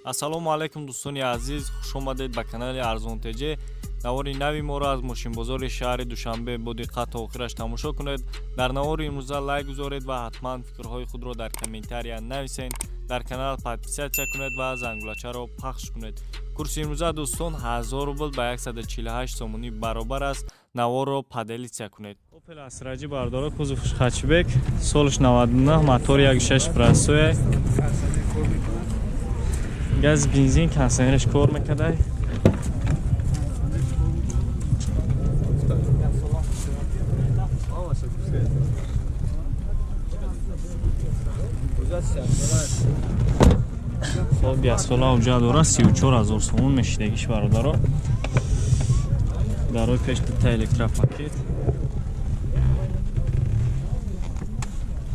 ассалому алайкум дӯстони азиз, хуш омадед ба канали Арзонтеҷе. навори нави моро аз мошинбозори шаҳри Душанбе бо диққат то охираш тамошо кунед. дар навори имрӯза лайк гузоред ва ҳатман фикрҳои худро дар комментария нависед. дар канал подписатсия кунед ва зангулачаро пахш кунед. курси имрӯза дӯстон 1000 рубл ба 148 сомонӣ баробар аст. наворро паделитсия кунед. Opel Astra бардора кузов Хачбек, солиш 99, мотор 1.6 прасоя. газ бензин кондитсионерш кор мекардай. خب بیاسولا اوجا داره 34000 سومون مشیدگیش برادارا. برای پیش تا الکترا پاکت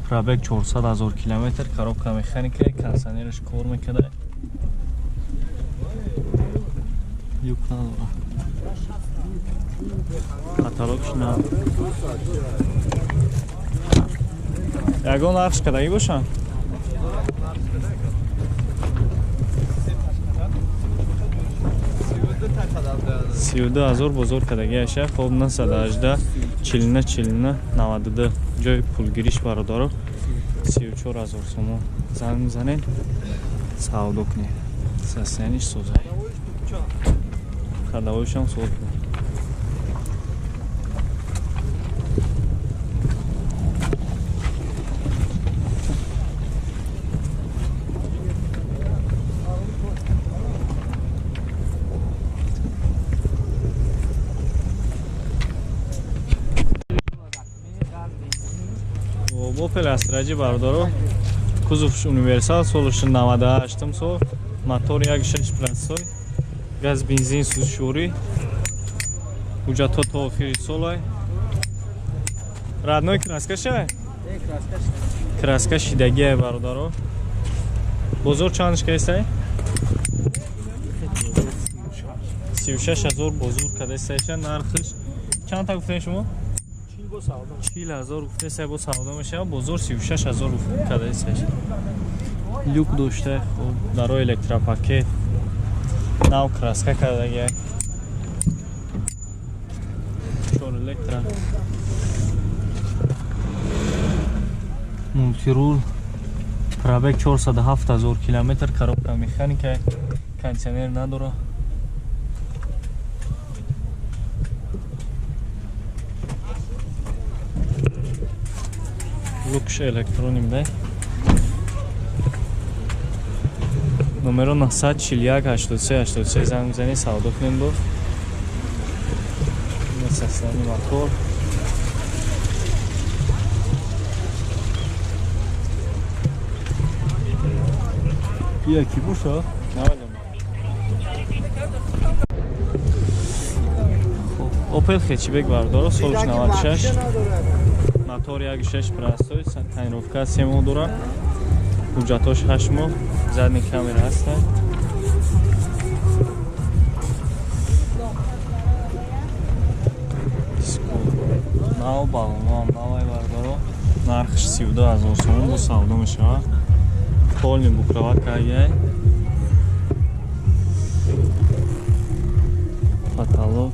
پرابک 400000 کیلومتر коробка механика кондитсионерش کار میکنه. юк надора каталогш на ягон нархш кадаги бошанд 32000 бозор кадаги аша. хоб 918 40 92 ҷои пулгириш бародаро 34000 сомон занг мизанед савдо кунед. состояниш созай ходовойшам соз буд. Opel Astra бародаро кузовш универсал, солиш 98 сол, мотор 1.6 прасой, газ бензин сузшури, ҳуҷҷатҳо то охири солай. Родной краска шай? Краска шидагия бародаро. бозор чандш кайсай? 36000 бозор кадайсайша. нархиш чанд та гуфтаед шумо? 40000 гуфте сай бо савдо мешава. бозор 36000 гуфте кадайсайша. люк дошта. хоб дарои электропакет нав краска кардагия 4 электро мултирул пробег 407000 километр коробка механика кондитсионер надора. лукш электроним дай. номеро 941 83 83 занг мизанед савдо кунед бо состояние мотор. яки боша Opel Hatchback бардора солиш 96 мотор 1.6 прасой тонировка 3 моҳ дорад. ҳуҷҷатош 8 моҳ задни камера ҳаста. нав балонам навай бардоро. нархиш 32000 сомон бо савдо мешавад. полни букровака ай потолок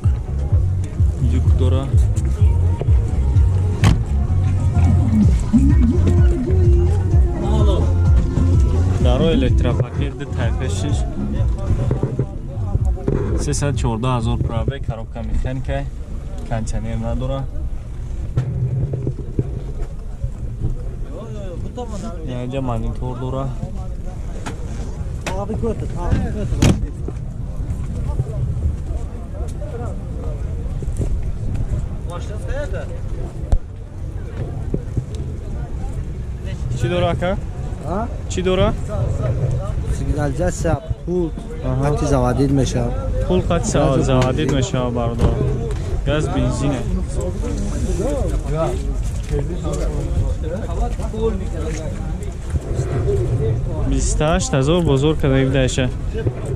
юк дора. дарои электропакет тайпешиш 314000 пробег коробка механика кондитсионер надора. яҷа монитор дора. чӣ дора ака? чӣ дора? сигнализатсия, пулт, қатъи заводид мешавад. пул қатъи заводид мешавад бародор. газ бензине. 28000 бозор кадаги даша.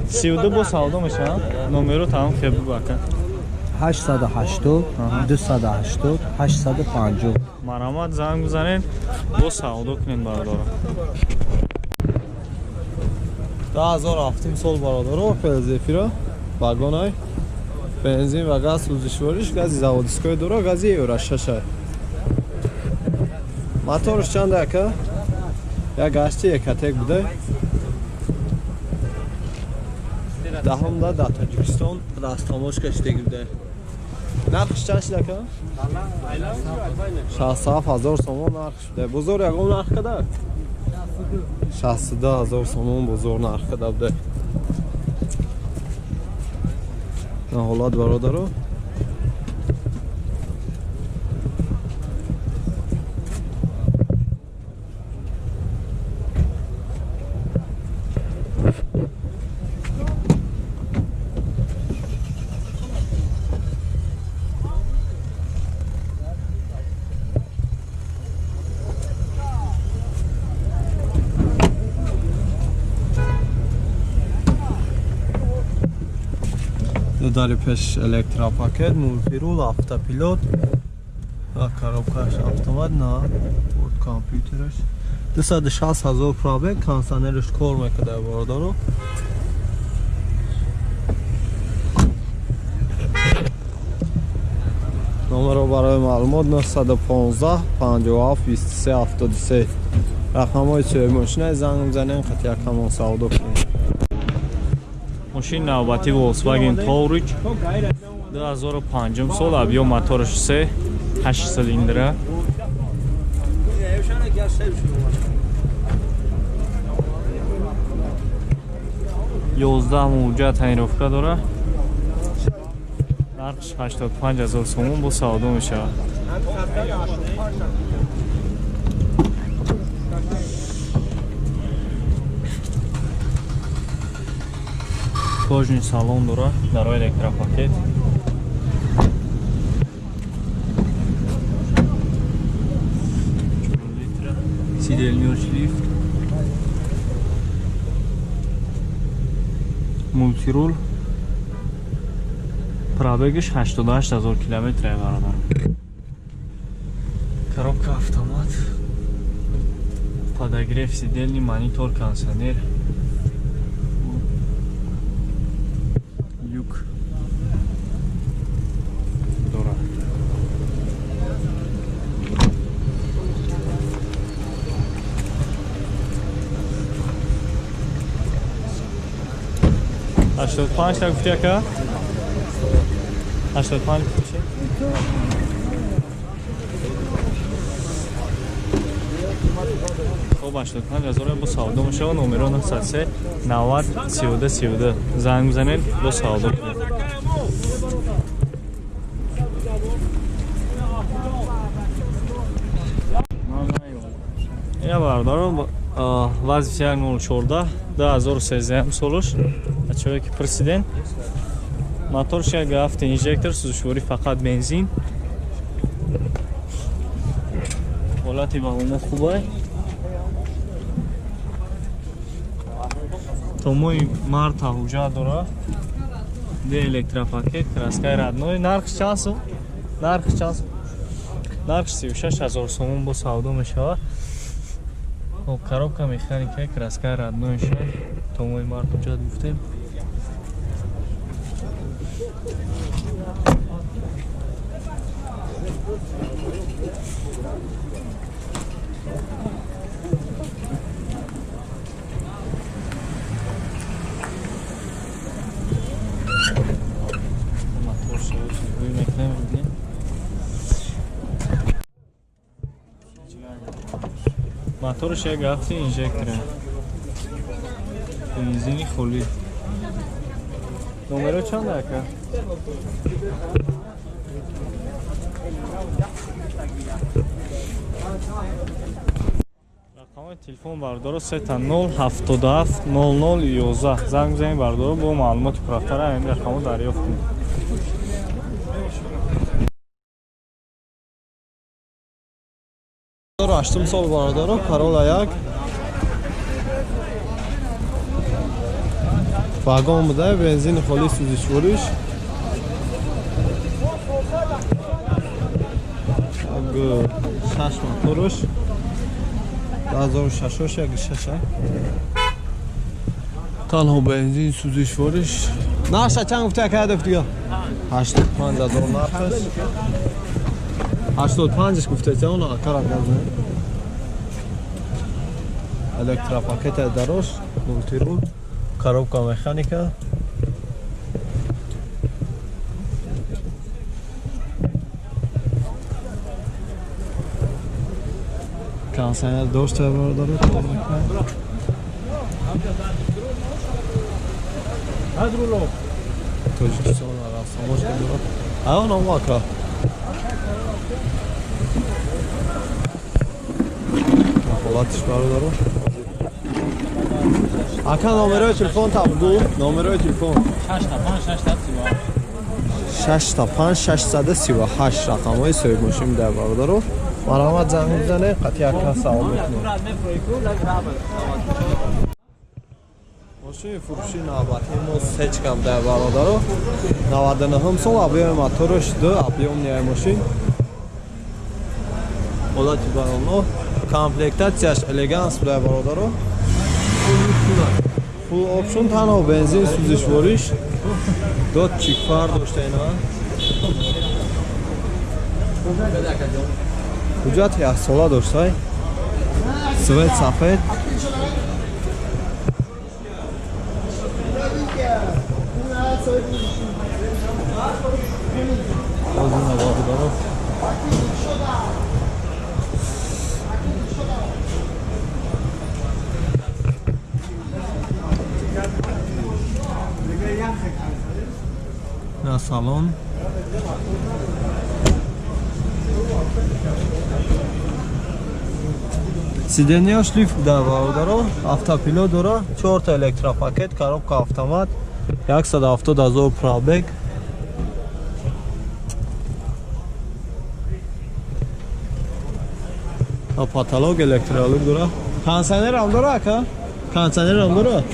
32 бо савдо мешавад. номеро тамом кеб бака. 880 280 850. марҳамат занг бизанед бо савдо кунед бародора. 2007 سال برادر Opel Zafira вагонай бензин ва газ сӯзишвориш гази заводискои дора гази Евро 6 моторш чанд ака як гашти екатек буде дахамда дар Тоҷикистон дастамош кашидагӣ буде нархш чанд шид ака 67000 сомон нархш буде бозор ягон нарх када 62000 сомон бозор нарх када буде ҳолат бародаро дари пеш электропакет мултирул автопилот коробкаш автомат на борд компютераш 260000 пробег кондиционерш кор мекард бародаро номеро барои маълумот 915 57 23 73 рақамҳои чӯи мошинаи занг мезанем қат якамон савдо кунем ماشین نوبتی Volkswagen Touareg 2005 سال объем моторش 8 سیلندره یازده موجه تنیروفکه داره нархш 85000 сомон бо савдо мешавад. Кожний салон дора дарои электропакет. Сидельный шлифт. Мультирул. Пробегиш 88000 км бародар. Коробка автомат. Подогрев сидельный, монитор, кондиционер. Юг. Дора. А что, панч так в тяка? А что, панч в тяка? خب 85000 با سودا میشه و نمره 903 90 32 32 زنگ بزنید با سودا کنید. این بردارم وظیفه 014 2013 سالش بچه‌ای که پرسیدن موتورش یک هفته اینجکتور سوزشواری فقط بنزین حالتی با اون خوبه томои марта ҳуҷҷат дора де электропакет краскаи радной нархш чанд сум нархш 36000 сомон бо савдо мешавад коробка механика краскаи раднойша томои март ҳуҷҷат гуфтем моторш як ҳафта инжектора бензини холӣ номеро чанд ака рақамои телефон бардоро 077 0011 занг бизанед бардоро бо маълумоти пуррафтара ин рақамҳо дарёфт кунед 8 سال باردارم کارولا یک واگن بوده بنزین خالی سوزشوریش اگه 6 موتورش 2006 یک 6 تنها بنزین سوزشوارش نقشه چند گفته کرده دیگه 85,000 نرخش 85 گفته چه اون آکار بزنه الکترا پاکت دراش مولتیرول коробка مکانیکا کانسنر داشته داره توجیکستان رفتماش کنیم اون هم واکا مقالاتش برادارو اکا نامره تلفن تبدو نامره تلفن 6 تا 5 638 رقم های سوید ماشین در برادارو مرامت زنگ بزنه قطعی اکا سوال میکنه ماشین فروشی نوبتی ما سه کم در برادارو 99 سال ابیام موتورش 2 ابیام نیای ماشین حالا چی برامو کامپلکتاسیاش الگانس در برادارو فول اپشن تنها بنزین سوزشواریش دو چیک فر داشته اینا حجت 1 ساله داشته سوید سفید بازی نگاه دارم نه سالن سیدنیاش لیفت بوده برادرو автопилот داره 4 تا الکترا پاکت коробка автомат 170,000 пробег پاتالوگ الکترولوگ داره کانسنر هم داره اکا کانسنر هم داره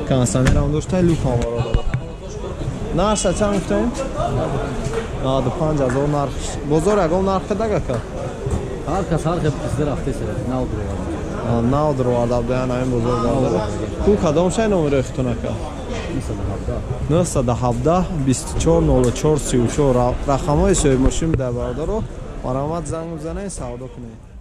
کانسنر هم داشته لوک هم داره نرخ چند گفتیم 95,000 نرخ بزرگ اگه نرخ دگه اکا هر کس هر خب رفته سر ناو درو آداب دیان این بزرگ داره کو کدام شای نمره اختون اکا 917 24 04 34 رقم های سوی ماشین در برادر رو مرامت زنگ بزنه سودا کنه